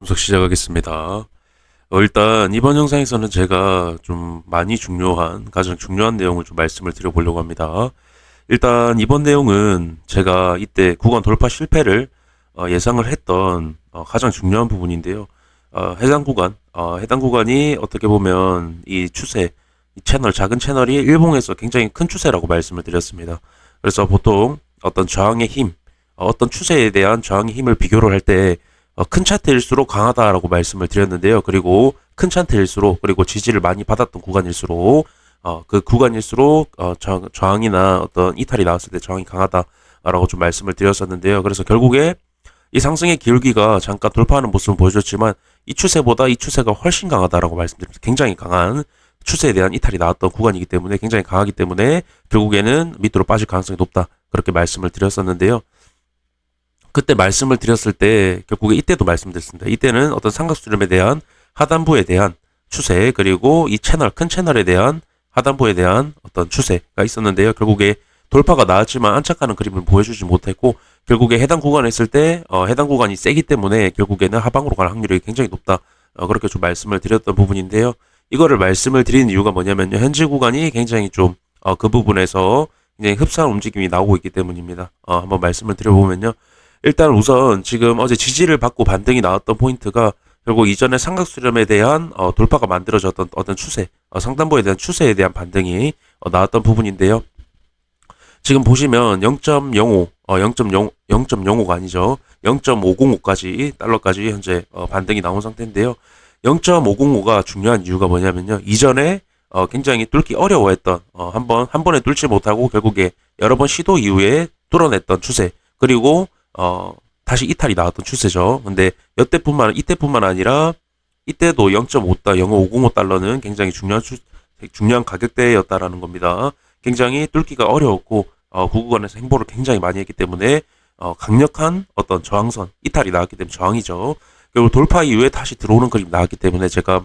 분석 시작하겠습니다. 일단 이번 영상에서는 제가 좀 많이 중요한, 가장 중요한 내용을 좀 말씀을 드려보려고 합니다. 일단 이번 내용은 제가 이때 구간 돌파 실패를 예상을 했던 가장 중요한 부분인데요. 해당 구간이 어떻게 보면 이 추세, 이 채널, 작은 채널이 일봉에서 굉장히 큰 추세라고 말씀을 드렸습니다. 그래서 보통 어떤 저항의 힘, 어떤 추세에 대한 저항의 힘을 비교를 할때 큰 차트일수록 강하다라고 말씀을 드렸는데요. 그리고 큰 차트일수록 그리고 지지를 많이 받았던 구간일수록 그 구간일수록 저항이나 어떤 이탈이 나왔을 때 저항이 강하다라고 좀 말씀을 드렸었는데요. 그래서 결국에 이 상승의 기울기가 잠깐 돌파하는 모습을 보여줬지만 이 추세보다 이 추세가 훨씬 강하다라고 말씀드립니다. 굉장히 강한 추세에 대한 이탈이 나왔던 구간이기 때문에 굉장히 강하기 때문에 결국에는 밑으로 빠질 가능성이 높다. 그렇게 말씀을 드렸었는데요. 그때 말씀을 드렸을 때 결국에 이때도 말씀드렸습니다. 이때는 어떤 삼각수렴에 대한 하단부에 대한 추세 그리고 이 채널 큰 채널에 대한 하단부에 대한 어떤 추세가 있었는데요. 결국에 돌파가 나왔지만 안착하는 그림을 보여주지 못했고 결국에 해당 구간에 있을 때 해당 구간이 세기 때문에 결국에는 하방으로 갈 확률이 굉장히 높다. 그렇게 좀 말씀을 드렸던 부분인데요. 이거를 말씀을 드리는 이유가 뭐냐면요. 현재 구간이 굉장히 좀 그 부분에서 굉장히 흡사한 움직임이 나오고 있기 때문입니다. 한번 말씀을 드려보면요. 일단 우선 지금 어제 지지를 받고 반등이 나왔던 포인트가 결국 이전에 삼각수렴에 대한 돌파가 만들어졌던 어떤 추세, 상단부에 대한 추세에 대한 반등이 나왔던 부분인데요. 지금 보시면 0.05, 0.05가 아니죠. 0.505까지 달러까지 현재 반등이 나온 상태인데요. 0.505가 중요한 이유가 뭐냐면요. 이전에 굉장히 뚫기 어려워했던 한 번에 뚫지 못하고 결국에 여러 번 시도 이후에 뚫어냈던 추세 그리고 다시 이탈이 나왔던 추세죠. 근데 이때뿐만 아니라 이때도 0.5달러는 굉장히 중요한 가격대였다라는 겁니다. 굉장히 뚫기가 어려웠고 그 구간에서 행보를 굉장히 많이 했기 때문에 강력한 어떤 저항선 이탈이 나왔기 때문에 저항이죠. 그리고 돌파 이후에 다시 들어오는 그림이 나왔기 때문에 제가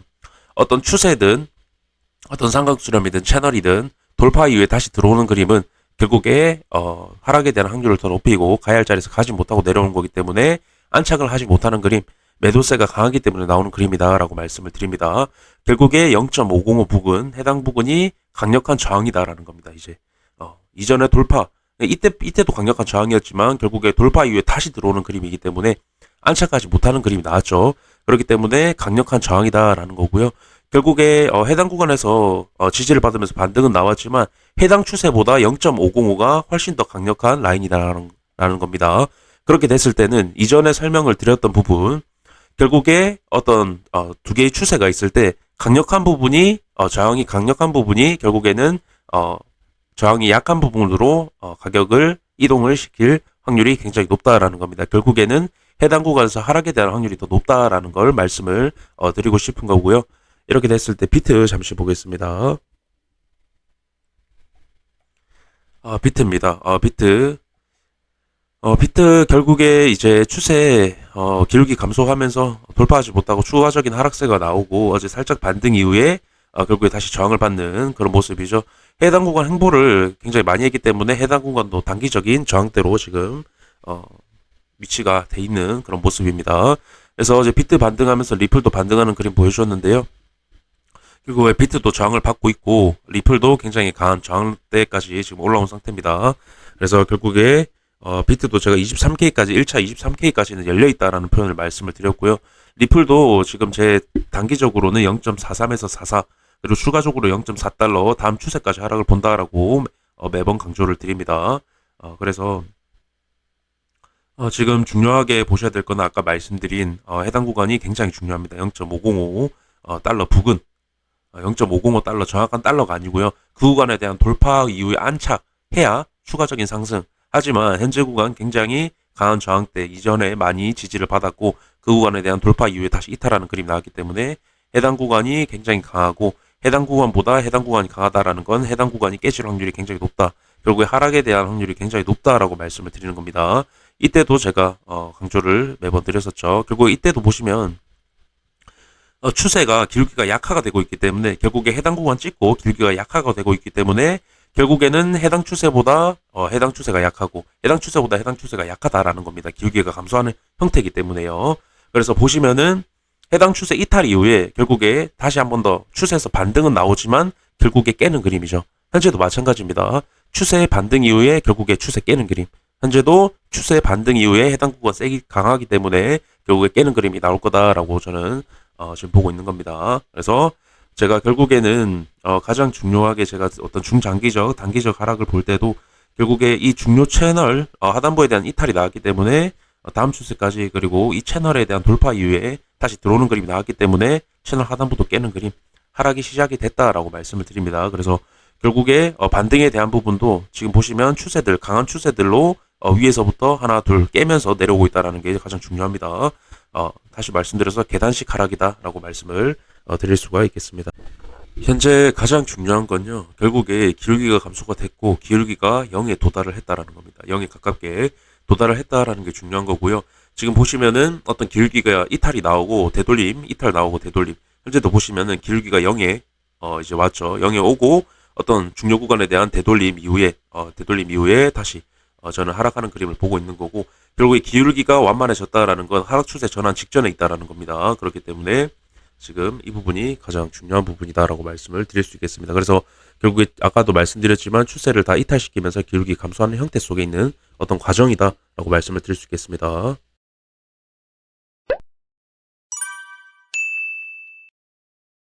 어떤 추세든 어떤 삼각수렴이든 채널이든 돌파 이후에 다시 들어오는 그림은 결국에 하락에 대한 확률을 더 높이고 가야 할 자리에서 가지 못하고 내려오는 거기 때문에 안착을 하지 못하는 그림, 매도세가 강하기 때문에 나오는 그림이다라고 말씀을 드립니다. 결국에 0.505 부근, 해당 부근이 강력한 저항이다라는 겁니다. 이제 이전에 돌파, 이때도 강력한 저항이었지만 결국에 돌파 이후에 다시 들어오는 그림이기 때문에 안착하지 못하는 그림이 나왔죠. 그렇기 때문에 강력한 저항이다라는 거고요. 결국에 해당 구간에서 지지를 받으면서 반등은 나왔지만 해당 추세보다 0.505가 훨씬 더 강력한 라인이다라는 겁니다. 그렇게 됐을 때는 이전에 설명을 드렸던 부분 결국에 어떤 두 개의 추세가 있을 때 강력한 부분이 저항이 강력한 부분이 결국에는 저항이 약한 부분으로 가격을 이동을 시킬 확률이 굉장히 높다라는 겁니다. 결국에는 해당 구간에서 하락에 대한 확률이 더 높다라는 걸 말씀을 드리고 싶은 거고요. 이렇게 됐을 때 비트 잠시 보겠습니다. 비트입니다. 비트 결국에 이제 추세 기울기 감소하면서 돌파하지 못하고 추가적인 하락세가 나오고 어제 살짝 반등 이후에 결국에 다시 저항을 받는 그런 모습이죠. 해당 구간 행보를 굉장히 많이 했기 때문에 해당 구간도 단기적인 저항대로 지금 위치가 돼 있는 그런 모습입니다. 그래서 어제 비트 반등하면서 리플도 반등하는 그림 보여주셨는데요. 그리고 왜 비트도 저항을 받고 있고 리플도 굉장히 강한 저항대까지 지금 올라온 상태입니다. 그래서 결국에 비트도 제가 23K까지 1차 23K까지는 열려있다라는 표현을 말씀을 드렸고요. 리플도 지금 제 단기적으로는 0.43에서 44 그리고 추가적으로 0.4달러 다음 추세까지 하락을 본다라고 매번 강조를 드립니다. 그래서 지금 중요하게 보셔야 될 거는 아까 말씀드린 해당 구간이 굉장히 중요합니다. 0.505 달러 부근 0.505달러 정확한 달러가 아니고요. 그 구간에 대한 돌파 이후에 안착해야 추가적인 상승. 하지만 현재 구간 굉장히 강한 저항대 이전에 많이 지지를 받았고 그 구간에 대한 돌파 이후에 다시 이탈하는 그림이 나왔기 때문에 해당 구간이 굉장히 강하고 해당 구간보다 해당 구간이 강하다라는 건 해당 구간이 깨질 확률이 굉장히 높다. 결국에 하락에 대한 확률이 굉장히 높다라고 말씀을 드리는 겁니다. 이때도 제가 강조를 매번 드렸었죠. 결국 이때도 보시면 추세가 기울기가 약화가 되고 있기 때문에 결국에 해당 구간 찍고 기울기가 약화가 되고 있기 때문에 결국에는 해당 추세보다 해당 추세가 약하고 해당 추세보다 해당 추세가 약하다라는 겁니다. 기울기가 감소하는 형태이기 때문에요. 그래서 보시면은 해당 추세 이탈 이후에 결국에 다시 한 번 더 추세에서 반등은 나오지만 결국에 깨는 그림이죠. 현재도 마찬가지입니다. 추세 반등 이후에 결국에 추세 깨는 그림. 현재도 추세 반등 이후에 해당 구간 세기 강하기 때문에 결국에 깨는 그림이 나올 거다라고 저는 지금 보고 있는 겁니다. 그래서 제가 결국에는 가장 중요하게 제가 어떤 중장기적, 단기적 하락을 볼 때도 결국에 이 중요 채널 하단부에 대한 이탈이 나왔기 때문에 다음 추세까지 그리고 이 채널에 대한 돌파 이후에 다시 들어오는 그림이 나왔기 때문에 채널 하단부도 깨는 그림 하락이 시작이 됐다라고 말씀을 드립니다. 그래서 결국에 반등에 대한 부분도 지금 보시면 추세들 강한 추세들로 위에서부터 하나 둘 깨면서 내려오고 있다라는 게 가장 중요합니다. 다시 말씀드려서 계단식 하락이다라고 말씀을 드릴 수가 있겠습니다. 현재 가장 중요한 건요. 결국에 기울기가 감소가 됐고 기울기가 0에 도달을 했다라는 겁니다. 0에 가깝게 도달을 했다라는 게 중요한 거고요. 지금 보시면은 어떤 기울기가 이탈이 나오고 되돌림, 이탈 나오고 되돌림. 현재도 보시면은 기울기가 0에 이제 왔죠. 0에 오고 어떤 중요 구간에 대한 되돌림 이후에 다시 저는 하락하는 그림을 보고 있는 거고 결국에 기울기가 완만해졌다라는 건 하락 추세 전환 직전에 있다라는 겁니다. 그렇기 때문에 지금 이 부분이 가장 중요한 부분이다라고 말씀을 드릴 수 있겠습니다. 그래서 결국에 아까도 말씀드렸지만 추세를 다 이탈시키면서 기울기 감소하는 형태 속에 있는 어떤 과정이다라고 말씀을 드릴 수 있겠습니다.